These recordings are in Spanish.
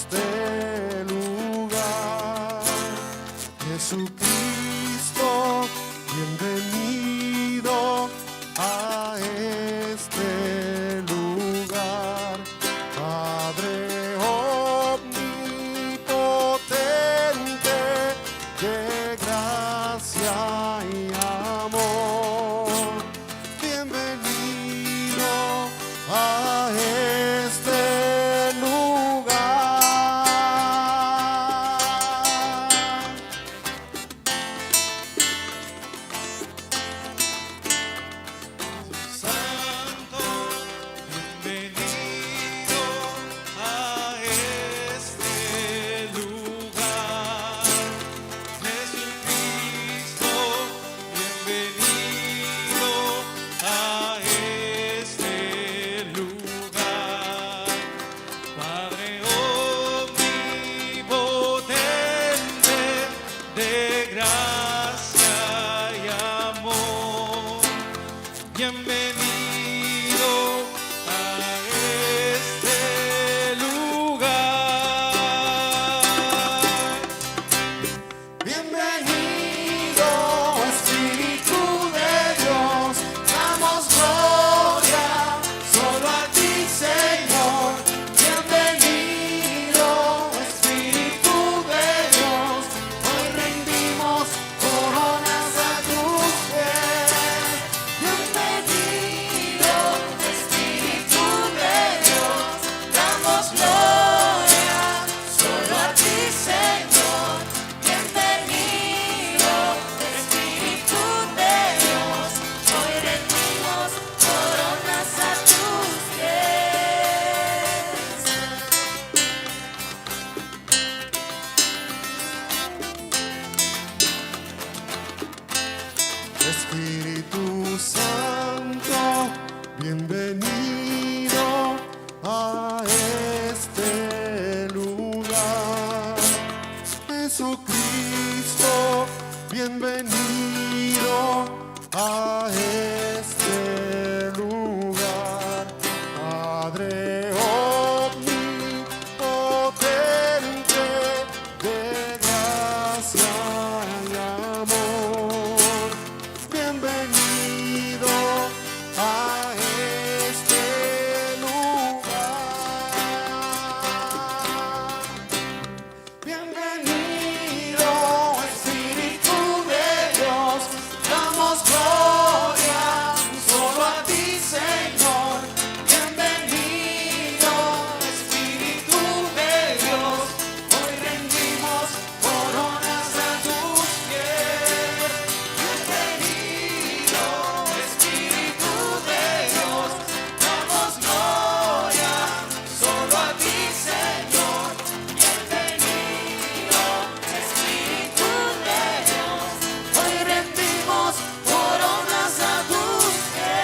este lugar. Jesucristo, bienvenido a este lugar. Padre omnipotente, de gracia y amor, bienvenido a este lugar. Santo, bienvenido a este lugar. Jesucristo, bienvenido a este lugar. Padre omnipotente, de gracia y amor, bienvenido a este lugar. Bienvenido, Espíritu de Dios, damos gloria solo a ti, Señor. Bienvenido, Espíritu de Dios, hoy rendimos coronas a tus pies. Bienvenido, Espíritu de Dios, damos gloria solo a ti, Señor. Bienvenido, Espíritu de Dios, hoy rendimos coronas a tus pies. Espíritu Santo, bienvenido a este lugar. Jesucristo, bienvenido a este lugar. Padre omnipotente, de gracia y amor, bienvenido a este lugar. Bienvenido, Espíritu de Dios, damos gloria solo a ti, Señor. Bienvenido, Espíritu de Dios, hoy rendimos coronas a tus pies. Bienvenido, Espíritu de Dios, damos gloria solo a ti, Señor. Bienvenido, Espíritu de Dios, hoy rendimos coronas a tus pies.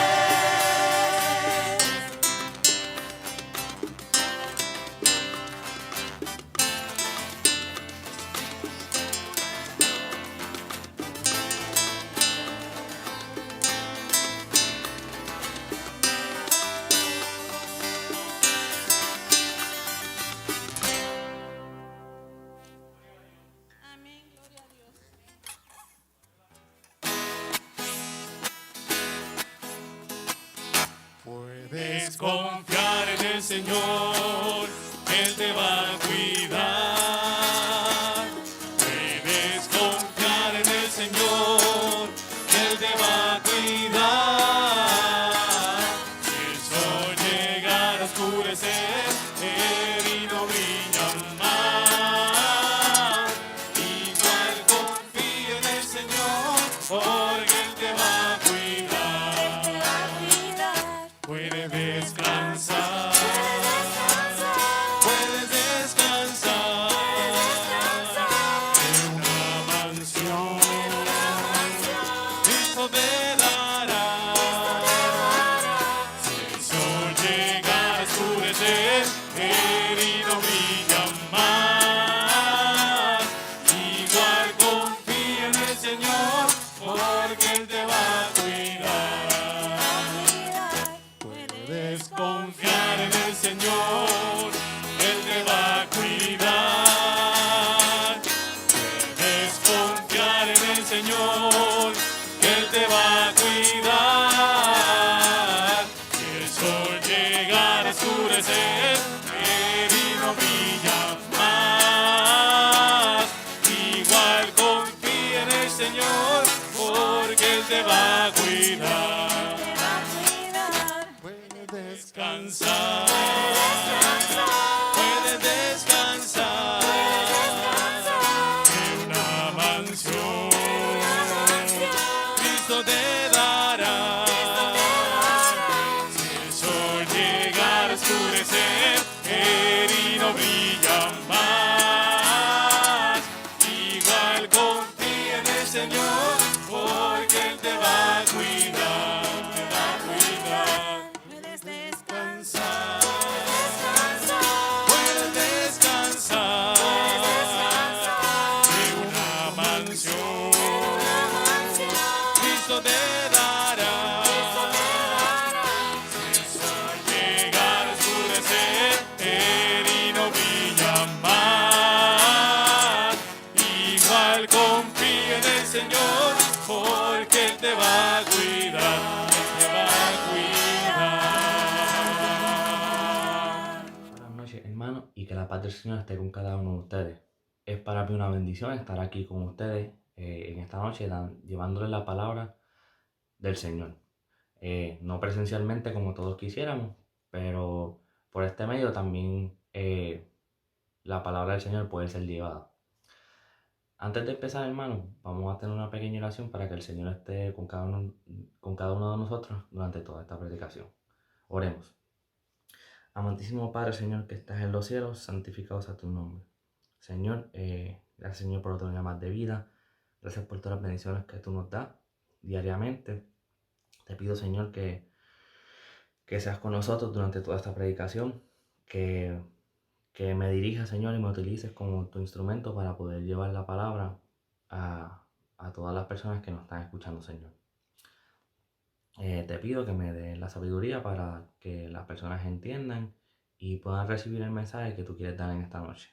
Amén, gloria a Dios. Puedes confiar en el Señor, Él te va a cuidar. Puedes confiar en el Señor, Él te va a cuidar. Si el sol llegara a oscurecer y no brilla más, igual confía en el Señor, porque Él te va a cuidar. Puedes descansar, puedes descansar. Señor, porque Él te va a cuidar, Él te va a cuidar. Buenas noches, hermanos, y que la paz del Señor esté con cada uno de ustedes. Es para mí una bendición estar aquí con ustedes en esta noche, llevándoles la palabra del Señor. No presencialmente como todos quisiéramos, pero por este medio también la palabra del Señor puede ser llevada. Antes de empezar, hermanos, vamos a tener una pequeña oración para que el Señor esté con cada uno de nosotros durante toda esta predicación. Oremos. Amantísimo Padre, Señor, que estás en los cielos, santificado sea tu nombre. Señor, gracias, Señor, por otro día más de vida. Gracias por todas las bendiciones que tú nos das diariamente. Te pido, Señor, que seas con nosotros durante toda esta predicación, que me dirijas, Señor, y me utilices como tu instrumento para poder llevar la palabra a todas las personas que nos están escuchando, Señor. Te pido que me des la sabiduría para que las personas entiendan y puedan recibir el mensaje que tú quieres dar en esta noche.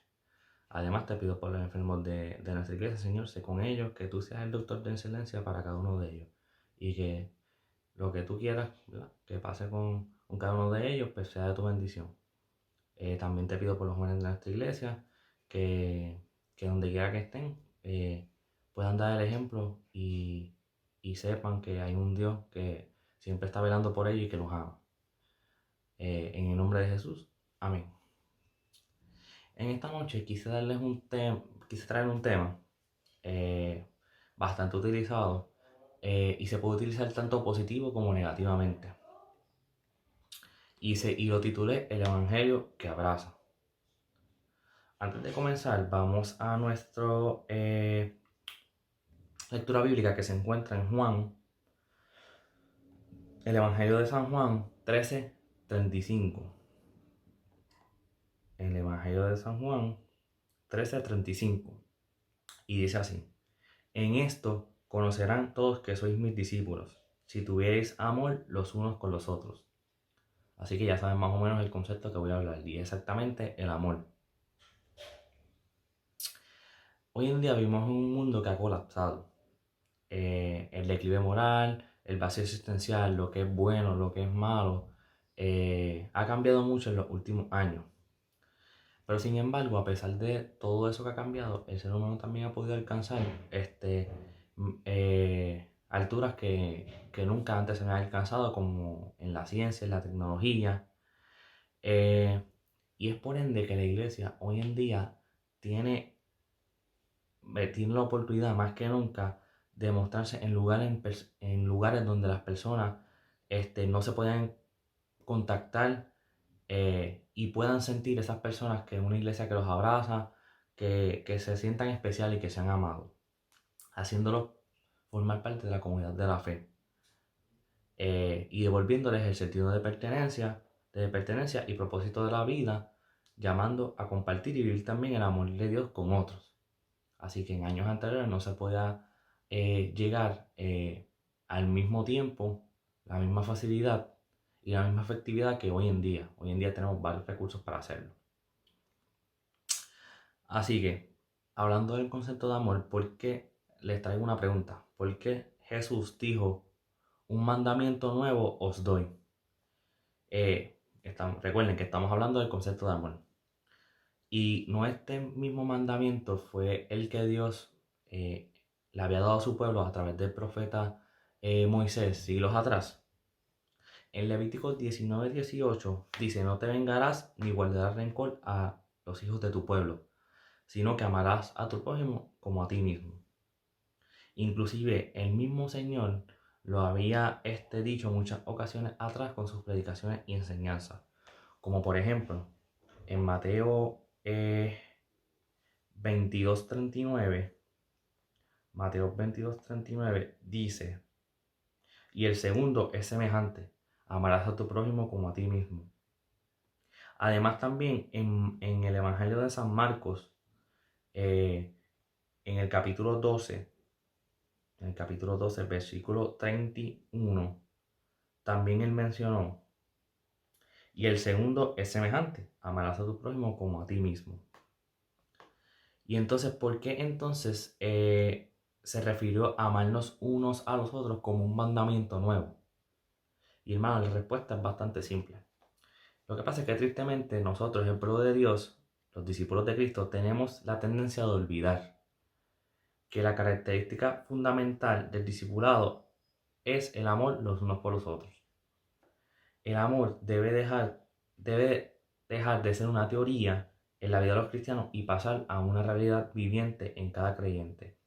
Además, te pido por los enfermos de nuestra iglesia, Señor, sé con ellos, que tú seas el doctor de excelencia para cada uno de ellos y que lo que tú quieras, ¿verdad?, que pase con cada uno de ellos, pues sea de tu bendición. También te pido por los jóvenes de nuestra iglesia que donde quiera que estén puedan dar el ejemplo y sepan que hay un Dios que siempre está velando por ellos y que los ama. En el nombre de Jesús, amén. En esta noche quise traer un tema bastante utilizado y se puede utilizar tanto positivo como negativamente. Y lo titulé El Evangelio que abraza. Antes de comenzar, vamos a nuestra lectura bíblica que se encuentra en Juan, el Evangelio de San Juan 13:35. El Evangelio de San Juan 13:35. Y dice así: En esto conocerán todos que sois mis discípulos, si tuviereis amor los unos con los otros. Así que ya saben más o menos el concepto que voy a hablar, y exactamente el amor. Hoy en día vivimos en un mundo que ha colapsado. El declive moral, el vacío existencial, lo que es bueno, lo que es malo, ha cambiado mucho en los últimos años. Pero sin embargo, a pesar de todo eso que ha cambiado, el ser humano también ha podido alcanzar alturas que nunca antes se habían alcanzado, como en la ciencia, en la tecnología. Y es por ende que la iglesia hoy en día tiene la oportunidad más que nunca de mostrarse en lugares donde las personas no se pueden contactar y puedan sentir esas personas que es una iglesia que los abraza, que se sientan especiales y que sean amados, haciéndolos formar parte de la comunidad de la fe y devolviéndoles el sentido de pertenencia y propósito de la vida, llamando a compartir y vivir también el amor de Dios con otros. Así que en años anteriores no se podía llegar al mismo tiempo, la misma facilidad y la misma efectividad que hoy en día. Hoy en día tenemos varios recursos para hacerlo. Así que, hablando del concepto de amor, ¿por qué? Les traigo una pregunta. ¿Por qué Jesús dijo: un mandamiento nuevo os doy? Recuerden que estamos hablando del concepto de amor. Y no este mismo mandamiento fue el que Dios le había dado a su pueblo a través del profeta Moisés siglos atrás. En Levítico 19:18 dice: no te vengarás ni guardarás rencor a los hijos de tu pueblo, sino que amarás a tu prójimo como a ti mismo. Inclusive el mismo Señor lo había dicho muchas ocasiones atrás con sus predicaciones y enseñanzas. Como por ejemplo, en Mateo 22:39, Mateo 22:39 dice: y el segundo es semejante: amarás a tu prójimo como a ti mismo. Además también en el Evangelio de San Marcos, en el capítulo 12, versículo 31, también él mencionó: y el segundo es semejante: amarás a tu prójimo como a ti mismo. Y entonces, ¿por qué entonces se refirió a amarnos unos a los otros como un mandamiento nuevo. Y hermano, la respuesta es bastante simple. Lo que pasa es que tristemente nosotros, el pueblo de Dios, los discípulos de Cristo, tenemos la tendencia de olvidar que la característica fundamental del discipulado es el amor los unos por los otros. El amor debe dejar de ser una teoría en la vida de los cristianos y pasar a una realidad viviente en cada creyente,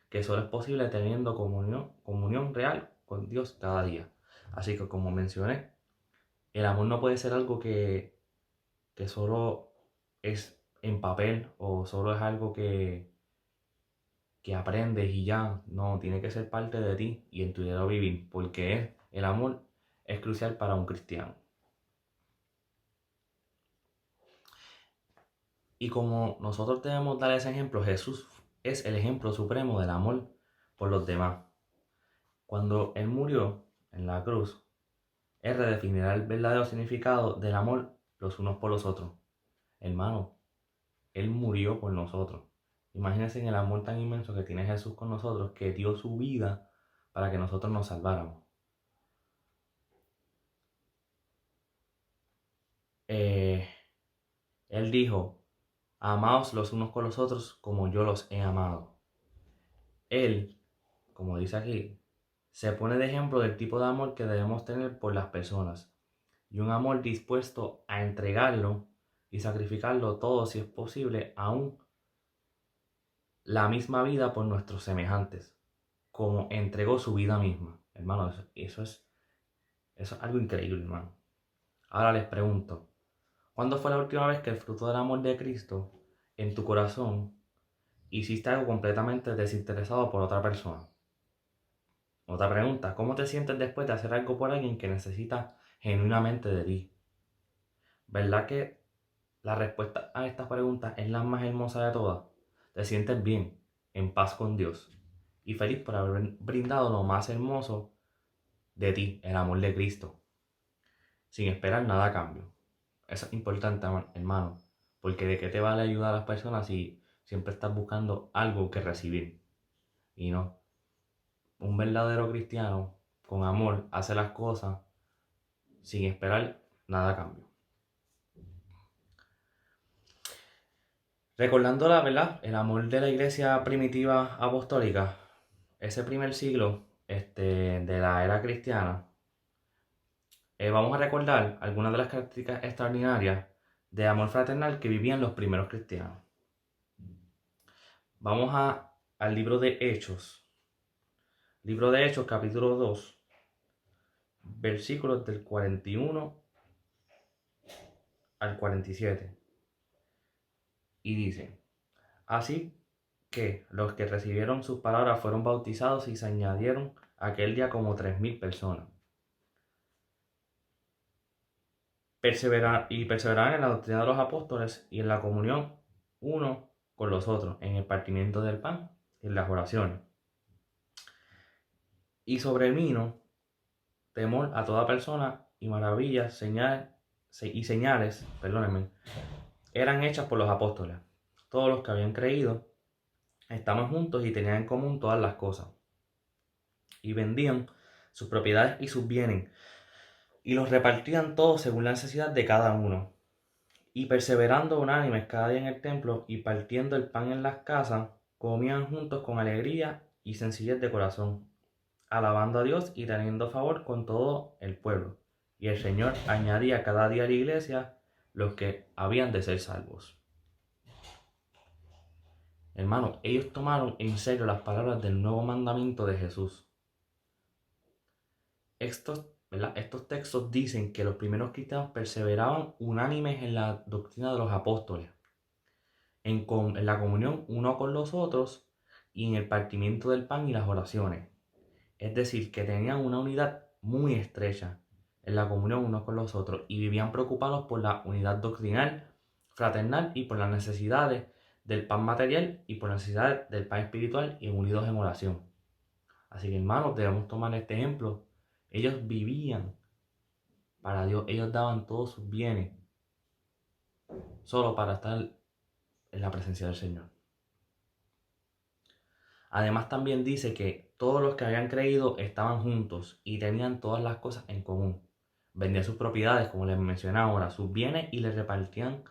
que solo es posible teniendo comunión real con Dios cada día. Así que, como mencioné, el amor no puede ser algo que solo es en papel o solo es algo que aprendes y ya. No, tiene que ser parte de ti y en tu diario vivir, porque el amor es crucial para un cristiano. Y como nosotros debemos dar ese ejemplo, Jesús es el ejemplo supremo del amor por los demás. Cuando Él murió en la cruz, Él redefinirá el verdadero significado del amor los unos por los otros. Hermano, Él murió por nosotros. Imagínense en el amor tan inmenso que tiene Jesús con nosotros, que dio su vida para que nosotros nos salváramos. Él dijo, amaos los unos con los otros como yo los he amado. Él, como dice aquí, se pone de ejemplo del tipo de amor que debemos tener por las personas. Y un amor dispuesto a entregarlo y sacrificarlo todo si es posible, aún la misma vida por nuestros semejantes, como entregó su vida misma. Hermano, eso es algo increíble, hermano. Ahora les pregunto, ¿cuándo fue la última vez que el fruto del amor de Cristo en tu corazón hiciste algo completamente desinteresado por otra persona? Otra pregunta, ¿cómo te sientes después de hacer algo por alguien que necesita genuinamente de ti? ¿Verdad que la respuesta a esta pregunta es la más hermosa de todas? Te sientes bien, en paz con Dios y feliz por haber brindado lo más hermoso de ti, el amor de Cristo, sin esperar nada a cambio. Eso es importante, hermano, porque ¿de qué te vale ayudar a las personas si siempre estás buscando algo que recibir? Y no, un verdadero cristiano con amor hace las cosas sin esperar nada a cambio. Recordando la verdad, el amor de la iglesia primitiva apostólica, ese primer siglo de la era cristiana, vamos a recordar algunas de las características extraordinarias de amor fraternal que vivían los primeros cristianos. Vamos al libro de Hechos. Libro de Hechos, capítulo 2, versículos del 41 al 47. Y dice, así que los que recibieron sus palabras fueron bautizados y se añadieron aquel día como 3,000 personas. Perseveraban en la doctrina de los apóstoles y en la comunión uno con los otros, en el partimiento del pan y en las oraciones. Y sobrevino temor a toda persona y maravillas, señales, eran hechas por los apóstoles. Todos los que habían creído estaban juntos y tenían en común todas las cosas. Y vendían sus propiedades y sus bienes y los repartían todos según la necesidad de cada uno. Y perseverando unánimes cada día en el templo y partiendo el pan en las casas, comían juntos con alegría y sencillez de corazón, alabando a Dios y teniendo favor con todo el pueblo. Y el Señor añadía cada día a la iglesia los que habían de ser salvos. Hermano, ellos tomaron en serio las palabras del nuevo mandamiento de Jesús. Estos textos dicen que los primeros cristianos perseveraban unánimes en la doctrina de los apóstoles, en la comunión uno con los otros y en el partimiento del pan y las oraciones. Es decir, que tenían una unidad muy estrecha en la comunión unos con los otros y vivían preocupados por la unidad doctrinal, fraternal y por las necesidades del pan material y por las necesidades del pan espiritual y unidos en oración. Así que, hermanos, debemos tomar este ejemplo. Ellos vivían para Dios, ellos daban todos sus bienes solo para estar en la presencia del Señor. Además también dice que todos los que habían creído estaban juntos y tenían todas las cosas en común. Vendían sus propiedades, como les mencioné ahora, sus bienes y les repartían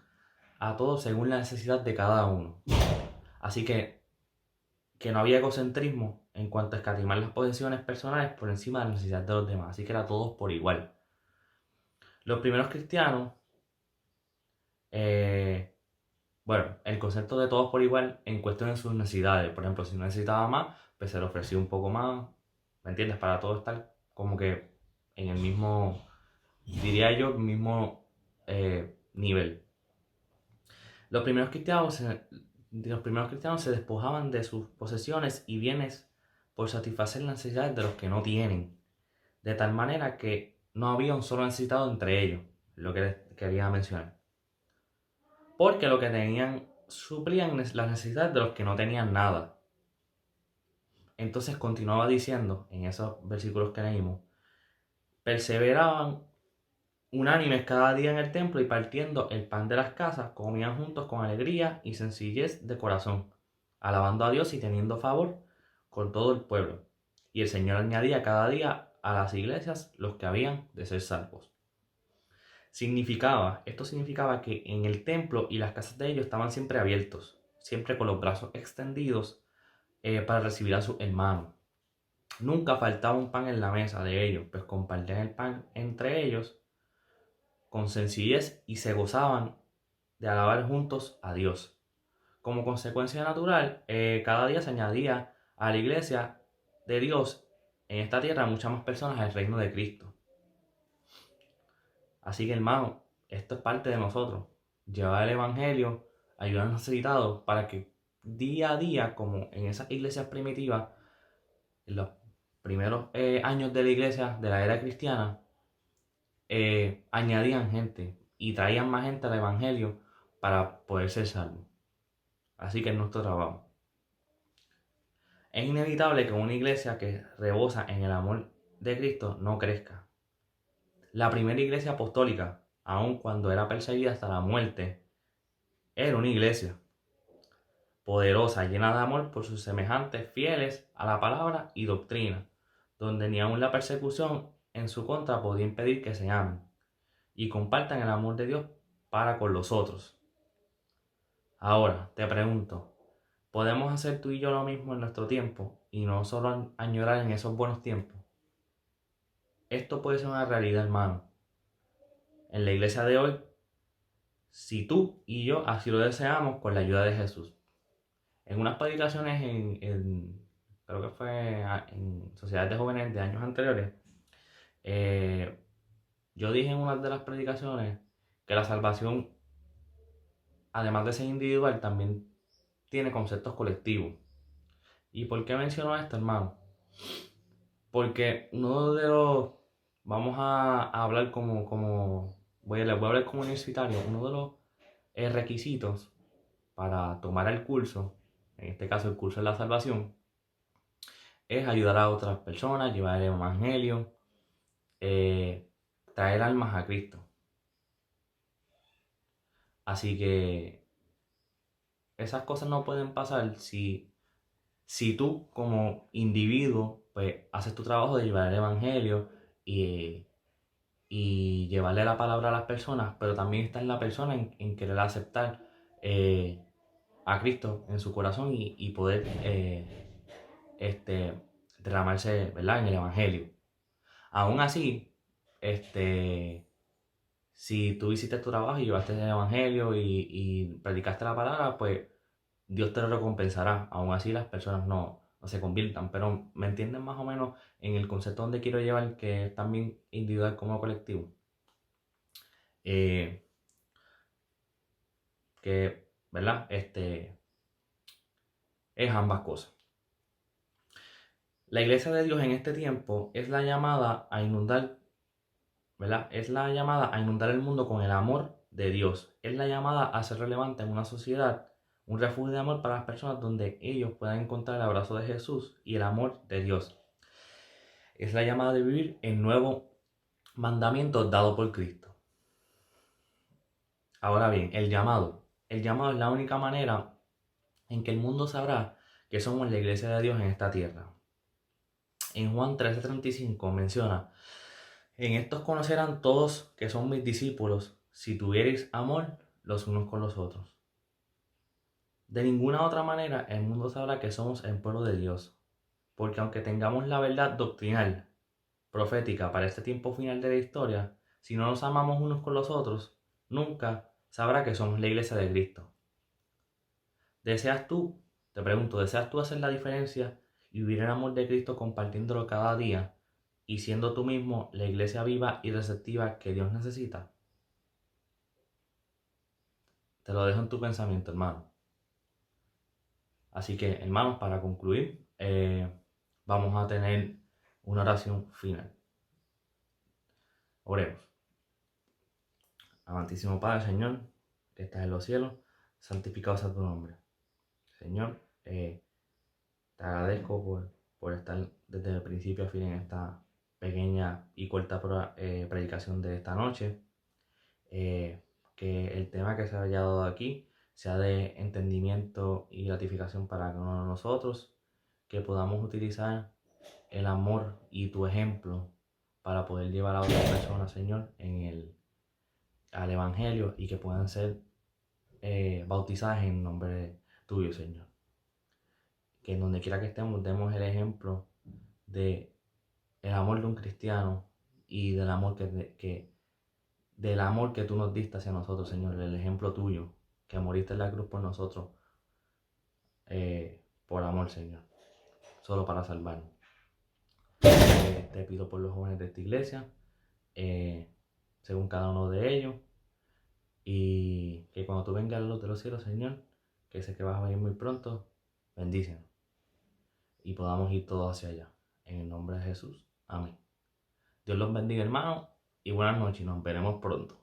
a todos según la necesidad de cada uno. Así que no había egocentrismo en cuanto a escatimar las posesiones personales por encima de la necesidad de los demás. Así que era todos por igual. Los primeros cristianos, bueno, el concepto de todos por igual en cuestión de sus necesidades. Por ejemplo, si uno necesitaba más, pues se le ofrecía un poco más. ¿Me entiendes? Para todos estar como que en el mismo, diría yo, mismo nivel. Los primeros cristianos se despojaban de sus posesiones y bienes por satisfacer las necesidades de los que no tienen. De tal manera que no había un solo necesitado entre ellos, lo que les quería mencionar. Porque lo que tenían suplían las necesidades de los que no tenían nada. Entonces continuaba diciendo, en esos versículos que leímos, perseveraban unánimes cada día en el templo y partiendo el pan de las casas, comían juntos con alegría y sencillez de corazón, alabando a Dios y teniendo favor con todo el pueblo. Y el Señor añadía cada día a las iglesias los que habían de ser salvos. Esto significaba que en el templo y las casas de ellos estaban siempre abiertos, siempre con los brazos extendidos para recibir a sus hermanos. Nunca faltaba un pan en la mesa de ellos, pues compartían el pan entre ellos con sencillez y se gozaban de alabar juntos a Dios. Como consecuencia natural, cada día se añadía a la iglesia de Dios en esta tierra muchas más personas al reino de Cristo. Así que hermano, esto es parte de nosotros, llevar el evangelio, ayudar a los necesitados para que día a día, como en esas iglesias primitivas, en los primeros años de la iglesia, de la era cristiana, añadían gente y traían más gente al evangelio para poder ser salvos. Así que es nuestro trabajo. Es inevitable que una iglesia que rebosa en el amor de Cristo no crezca. La primera iglesia apostólica, aun cuando era perseguida hasta la muerte, era una iglesia poderosa, llena de amor por sus semejantes fieles a la palabra y doctrina, donde ni aun la persecución en su contra podía impedir que se amen y compartan el amor de Dios para con los otros. Ahora, te pregunto, ¿podemos hacer tú y yo lo mismo en nuestro tiempo y no solo añorar en esos buenos tiempos? Esto puede ser una realidad, hermano. En la iglesia de hoy, si tú y yo así lo deseamos, con la ayuda de Jesús. En unas predicaciones creo que fue en sociedades de jóvenes de años anteriores, yo dije en una de las predicaciones que la salvación, además de ser individual, también tiene conceptos colectivos. ¿Y por qué menciono esto, hermano? Porque vamos a hablar les voy a hablar como universitario, uno de los requisitos para tomar el curso, en este caso el curso de la salvación, es ayudar a otras personas, llevar el evangelio, traer almas a Cristo. Así que esas cosas no pueden pasar si tú como individuo pues haces tu trabajo de llevar el evangelio y llevarle la palabra a las personas, pero también está en la persona en querer aceptar a Cristo en su corazón y poder derramarse, ¿verdad?, en el evangelio. Aún así, si tú hiciste tu trabajo y llevaste el evangelio y predicaste la palabra, pues Dios te lo recompensará. Aún así las personas no se conviertan. Pero ¿me entienden más o menos en el concepto donde quiero llevar, que es también individual como colectivo? Que, ¿verdad? Es ambas cosas. La iglesia de Dios en este tiempo es la llamada a inundar, ¿verdad? Es la llamada a inundar el mundo con el amor de Dios. Es la llamada a ser relevante en una sociedad, un refugio de amor para las personas donde ellos puedan encontrar el abrazo de Jesús y el amor de Dios. Es la llamada de vivir el nuevo mandamiento dado por Cristo. Ahora bien, el llamado es la única manera en que el mundo sabrá que somos la iglesia de Dios en esta tierra. En Juan 13:35 menciona: en estos conocerán todos que son mis discípulos, si tuviereis amor los unos con los otros. De ninguna otra manera el mundo sabrá que somos el pueblo de Dios, porque aunque tengamos la verdad doctrinal, profética para este tiempo final de la historia, si no nos amamos unos con los otros, nunca sabrá que somos la iglesia de Cristo. ¿Deseas tú, te pregunto, deseas tú hacer la diferencia y vivir el amor de Cristo compartiéndolo cada día y siendo tú mismo la iglesia viva y receptiva que Dios necesita? Te lo dejo en tu pensamiento, hermano. Así que, hermanos, para concluir, vamos a tener una oración final. Oremos. Amantísimo Padre, Señor, que estás en los cielos, santificado sea tu nombre. Señor, te agradezco por estar desde el principio a fin en esta pequeña y corta predicación de esta noche. Que el tema que se haya dado aquí sea de entendimiento y gratificación para cada uno de nosotros, que podamos utilizar el amor y tu ejemplo para poder llevar a otras personas, Señor, al Evangelio, y que puedan ser bautizadas en nombre tuyo, Señor. Que en donde quiera que estemos demos el ejemplo de el amor de un cristiano y del amor del amor que tú nos diste hacia nosotros, Señor, el ejemplo tuyo, que moriste en la cruz por nosotros, por amor, Señor, solo para salvarnos. Te pido por los jóvenes de esta iglesia, según cada uno de ellos, y que cuando tú vengas a la luz de los cielos, Señor, que sé que vas a venir muy pronto, bendícenos y podamos ir todos hacia allá. En el nombre de Jesús. Amén. Dios los bendiga, hermanos, y buenas noches. Nos veremos pronto.